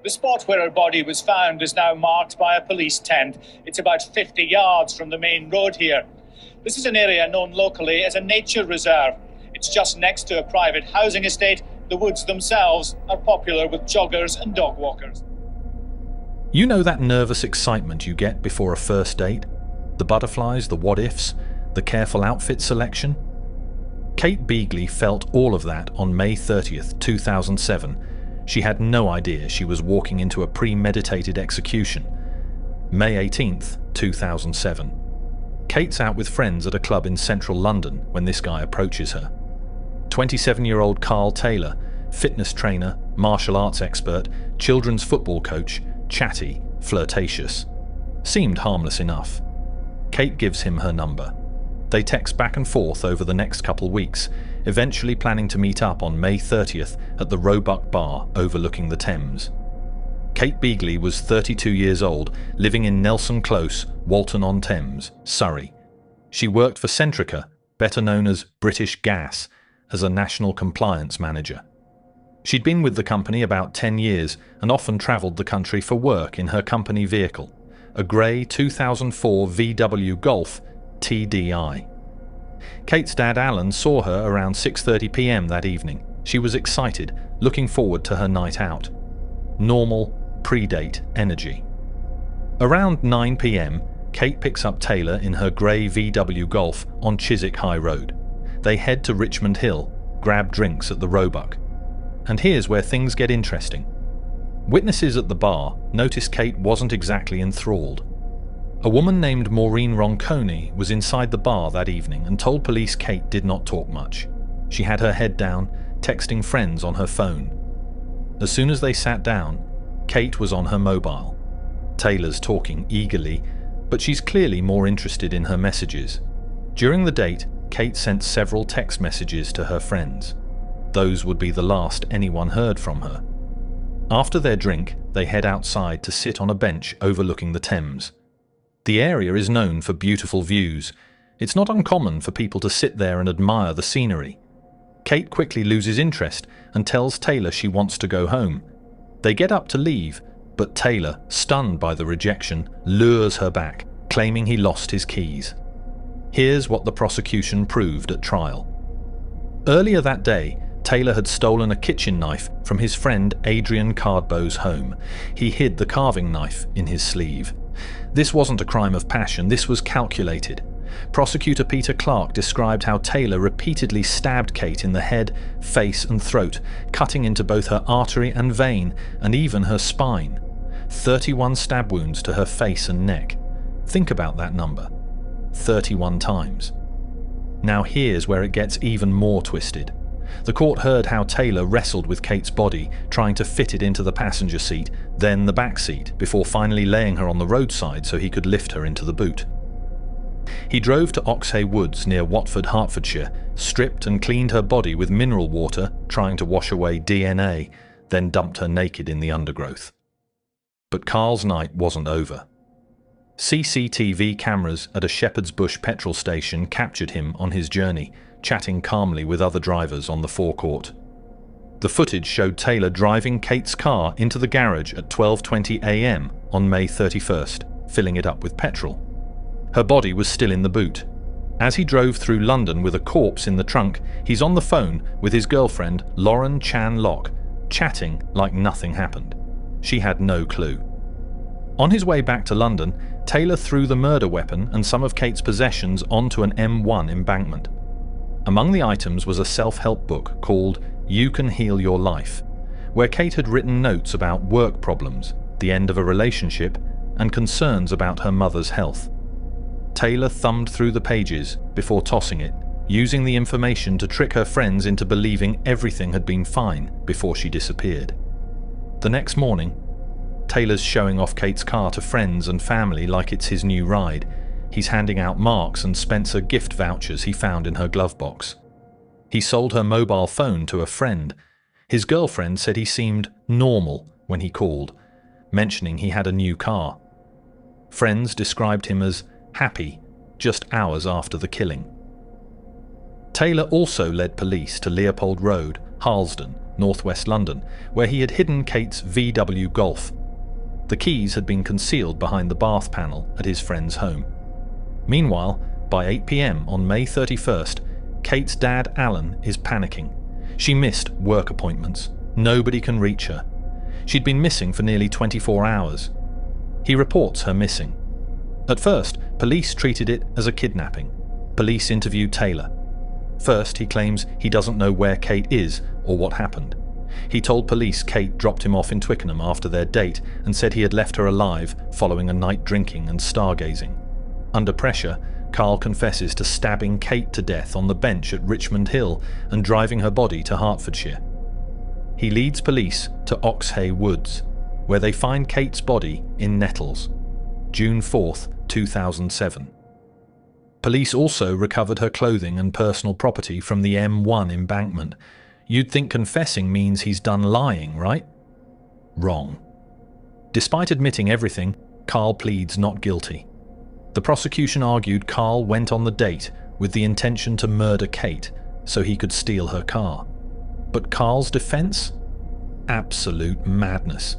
The spot where her body was found is now marked by a police tent. It's about 50 yards from the main road here. This is an area known locally as a nature reserve. It's just next to a private housing estate. The woods themselves are popular with joggers and dog walkers. You know that nervous excitement you get before a first date? The butterflies, the what-ifs, the careful outfit selection? Kate Beagley felt all of that on May 30th, 2007. She had no idea she was walking into a premeditated execution. May 18th, 2007. Kate's out with friends at a club in central London when this guy approaches her. 27-year-old Carl Taylor, fitness trainer, martial arts expert, children's football coach, chatty, flirtatious. Seemed harmless enough. Kate gives him her number. They text back and forth over the next couple weeks, eventually planning to meet up on May 30th at the Roebuck Bar overlooking the Thames. Kate Beagley was 32 years old, living in Nelson Close, Walton-on-Thames, Surrey. She worked for Centrica, better known as British Gas, as a national compliance manager. She'd been with the company about 10 years and often travelled the country for work in her company vehicle, a grey 2004 VW Golf TDI. Kate's dad Alan saw her around 6:30 p.m. that evening. She was excited, looking forward to her night out. Normal, pre-date energy. Around 9 p.m, Kate picks up Taylor in her grey VW Golf on Chiswick High Road. They head to Richmond Hill, grab drinks at the Roebuck. And here's where things get interesting. Witnesses at the bar noticed Kate wasn't exactly enthralled. A woman named Maureen Ronconi was inside the bar that evening and told police Kate did not talk much. She had her head down, texting friends on her phone. As soon as they sat down, Kate was on her mobile. Taylor's talking eagerly, but she's clearly more interested in her messages. During the date, Kate sent several text messages to her friends. Those would be the last anyone heard from her. After their drink, they head outside to sit on a bench overlooking the Thames. The area is known for beautiful views. It's not uncommon for people to sit there and admire the scenery. Kate quickly loses interest and tells Taylor she wants to go home. They get up to leave, but Taylor, stunned by the rejection, lures her back, claiming he lost his keys. Here's what the prosecution proved at trial. Earlier that day, Taylor had stolen a kitchen knife from his friend Adrian Cardbow's home. He hid the carving knife in his sleeve. This wasn't a crime of passion, this was calculated. Prosecutor Peter Clark described how Taylor repeatedly stabbed Kate in the head, face and throat, cutting into both her artery and vein, and even her spine. 31 stab wounds to her face and neck. Think about that number. 31 times. Now here's where it gets even more twisted. The court heard how Taylor wrestled with Kate's body, trying to fit it into the passenger seat, then the back seat, before finally laying her on the roadside so he could lift her into the boot. He drove to Oxhay Woods near Watford, Hertfordshire, stripped and cleaned her body with mineral water, trying to wash away DNA, then dumped her naked in the undergrowth. But Carl's night wasn't over. CCTV cameras at a Shepherd's Bush petrol station captured him on his journey, chatting calmly with other drivers on the forecourt. The footage showed Taylor driving Kate's car into the garage at 12:20 a.m. on May 31st, filling it up with petrol. Her body was still in the boot. As he drove through London with a corpse in the trunk, he's on the phone with his girlfriend, Lauren Chan Locke, chatting like nothing happened. She had no clue. On his way back to London, Taylor threw the murder weapon and some of Kate's possessions onto an M1 embankment. Among the items was a self-help book called You Can Heal Your Life, where Kate had written notes about work problems, the end of a relationship, and concerns about her mother's health. Taylor thumbed through the pages before tossing it, using the information to trick her friends into believing everything had been fine before she disappeared. The next morning, Taylor's showing off Kate's car to friends and family like it's his new ride. He's handing out Marks and Spencer gift vouchers he found in her glove box. He sold her mobile phone to a friend. His girlfriend said he seemed normal when he called, mentioning he had a new car. Friends described him as happy just hours after the killing. Taylor also led police to Leopold Road, Harlesden, northwest London, where he had hidden Kate's VW Golf. The keys had been concealed behind the bath panel at his friend's home. Meanwhile, by 8 p.m. on May 31st, Kate's dad, Alan, is panicking. She missed work appointments. Nobody can reach her. She'd been missing for nearly 24 hours. He reports her missing. At first, police treated it as a kidnapping. Police interviewed Taylor. First, he claims he doesn't know where Kate is or what happened. He told police Kate dropped him off in Twickenham after their date and said he had left her alive following a night drinking and stargazing. Under pressure, Carl confesses to stabbing Kate to death on the bench at Richmond Hill and driving her body to Hertfordshire. He leads police to Oxhay Woods, where they find Kate's body in nettles. June 4th, 2007. Police also recovered her clothing and personal property from the M1 embankment. You'd think confessing means he's done lying, right? Wrong. Despite admitting everything, Carl pleads not guilty. The prosecution argued Carl went on the date with the intention to murder Kate so he could steal her car. But Carl's defense? Absolute madness.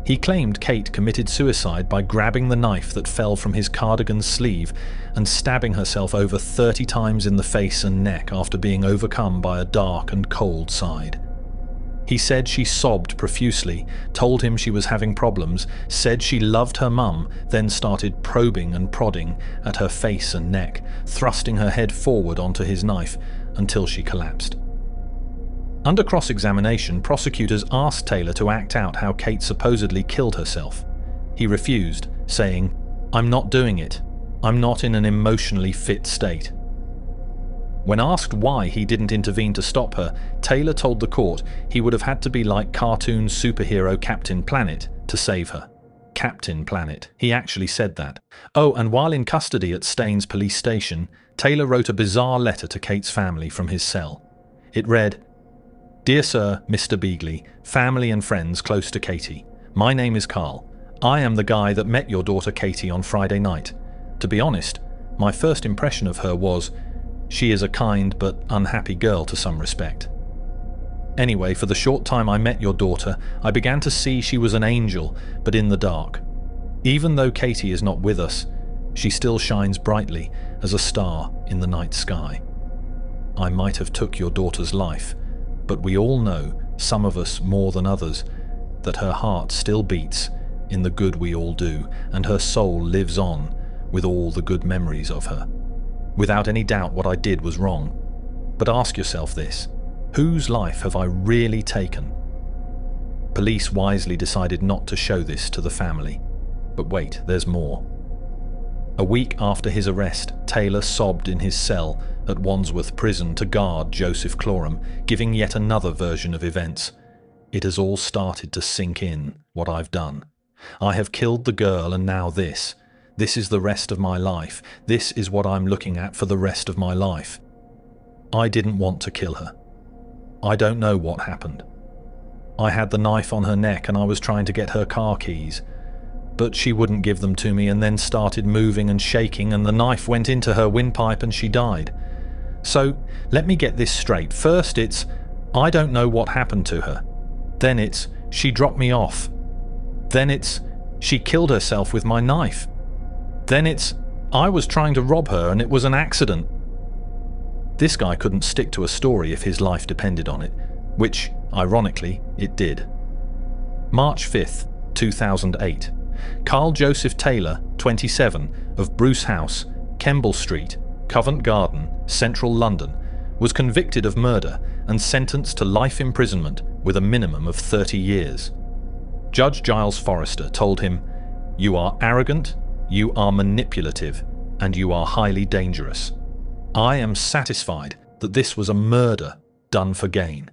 He claimed Kate committed suicide by grabbing the knife that fell from his cardigan's sleeve and stabbing herself over 30 times in the face and neck after being overcome by a dark and cold side. He said she sobbed profusely, told him she was having problems, said she loved her mum, then started probing and prodding at her face and neck, thrusting her head forward onto his knife until she collapsed. Under cross-examination, prosecutors asked Taylor to act out how Kate supposedly killed herself. He refused, saying, "I'm not doing it. I'm not in an emotionally fit state." When asked why he didn't intervene to stop her, Taylor told the court he would have had to be like cartoon superhero Captain Planet to save her. Captain Planet. He actually said that. Oh, and while in custody at Staines police station, Taylor wrote a bizarre letter to Kate's family from his cell. It read, "Dear Sir, Mr. Beagley, family and friends close to Katie. My name is Carl. I am the guy that met your daughter Katie on Friday night. To be honest, my first impression of her was, she is a kind but unhappy girl to some respect. Anyway, for the short time I met your daughter, I began to see she was an angel, but in the dark. Even though Katie is not with us, she still shines brightly as a star in the night sky. I might have took your daughter's life, but we all know, some of us more than others, that her heart still beats in the good we all do, and her soul lives on with all the good memories of her. Without any doubt what I did was wrong. But ask yourself this, whose life have I really taken?" Police wisely decided not to show this to the family. But wait, there's more. A week after his arrest, Taylor sobbed in his cell at Wandsworth Prison to guard Joseph Cloram, giving yet another version of events. "It has all started to sink in, what I've done. I have killed the girl and now this. This is the rest of my life. This is what I'm looking at for the rest of my life. I didn't want to kill her. I don't know what happened. I had the knife on her neck and I was trying to get her car keys. But she wouldn't give them to me and then started moving and shaking and the knife went into her windpipe and she died. So, let me get this straight. First it's, I don't know what happened to her. Then it's, she dropped me off. Then it's, she killed herself with my knife. Then it's, I was trying to rob her and it was an accident." This guy couldn't stick to a story if his life depended on it, which, ironically, it did. March 5th, 2008. Carl Joseph Taylor, 27, of Bruce House, Kemble Street, Covent Garden, Central London, was convicted of murder and sentenced to life imprisonment with a minimum of 30 years. Judge Giles Forrester told him, "You are arrogant, you are manipulative, and you are highly dangerous. I am satisfied that this was a murder done for gain.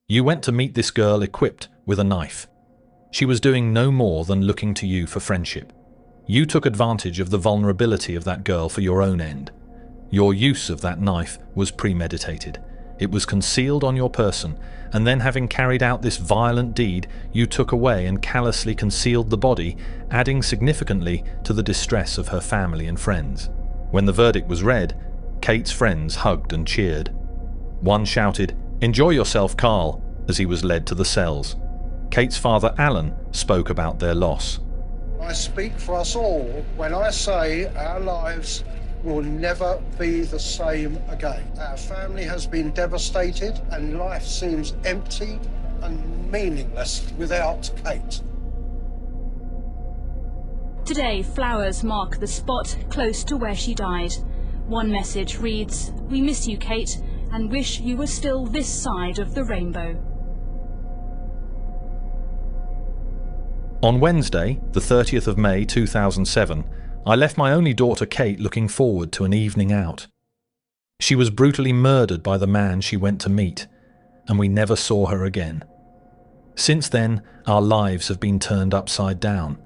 You went to meet this girl equipped with a knife. She was doing no more than looking to you for friendship. You took advantage of the vulnerability of that girl for your own end. Your use of that knife was premeditated. It was concealed on your person, and then having carried out this violent deed, you took away and callously concealed the body, adding significantly to the distress of her family and friends. When the verdict was read, Kate's friends hugged and cheered. One shouted, 'Enjoy yourself, Carl,' as he was led to the cells. Kate's father, Alan, spoke about their loss. I speak for us all when I say our lives will never be the same again. Our family has been devastated and life seems empty and meaningless without Kate. Today, flowers mark the spot close to where she died. One message reads, "We miss you, Kate, and wish you were still this side of the rainbow." On Wednesday, the 30th of May 2007, I left my only daughter Kate looking forward to an evening out. She was brutally murdered by the man she went to meet, and we never saw her again. Since then, our lives have been turned upside down.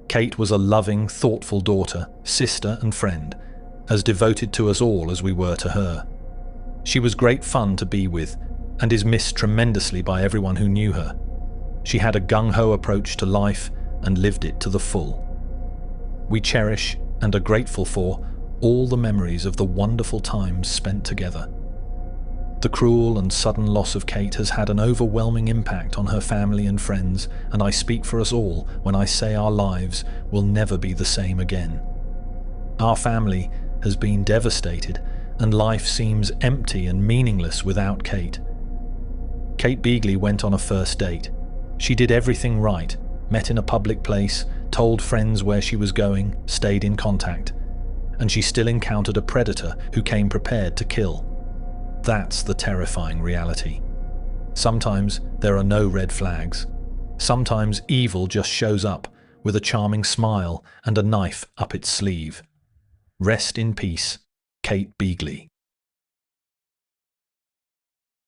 Kate was a loving, thoughtful daughter, sister and friend, as devoted to us all as we were to her. She was great fun to be with, and is missed tremendously by everyone who knew her. She had a gung-ho approach to life and lived it to the full. We cherish and are grateful for all the memories of the wonderful times spent together. The cruel and sudden loss of Kate has had an overwhelming impact on her family and friends, and I speak for us all when I say our lives will never be the same again. Our family has been devastated, and life seems empty and meaningless without Kate. Kate Beagley went on a first date. She did everything right, met in a public place, told friends where she was going, stayed in contact, and she still encountered a predator who came prepared to kill. That's the terrifying reality. Sometimes there are no red flags. Sometimes evil just shows up with a charming smile and a knife up its sleeve. Rest in peace, Kate Beagley.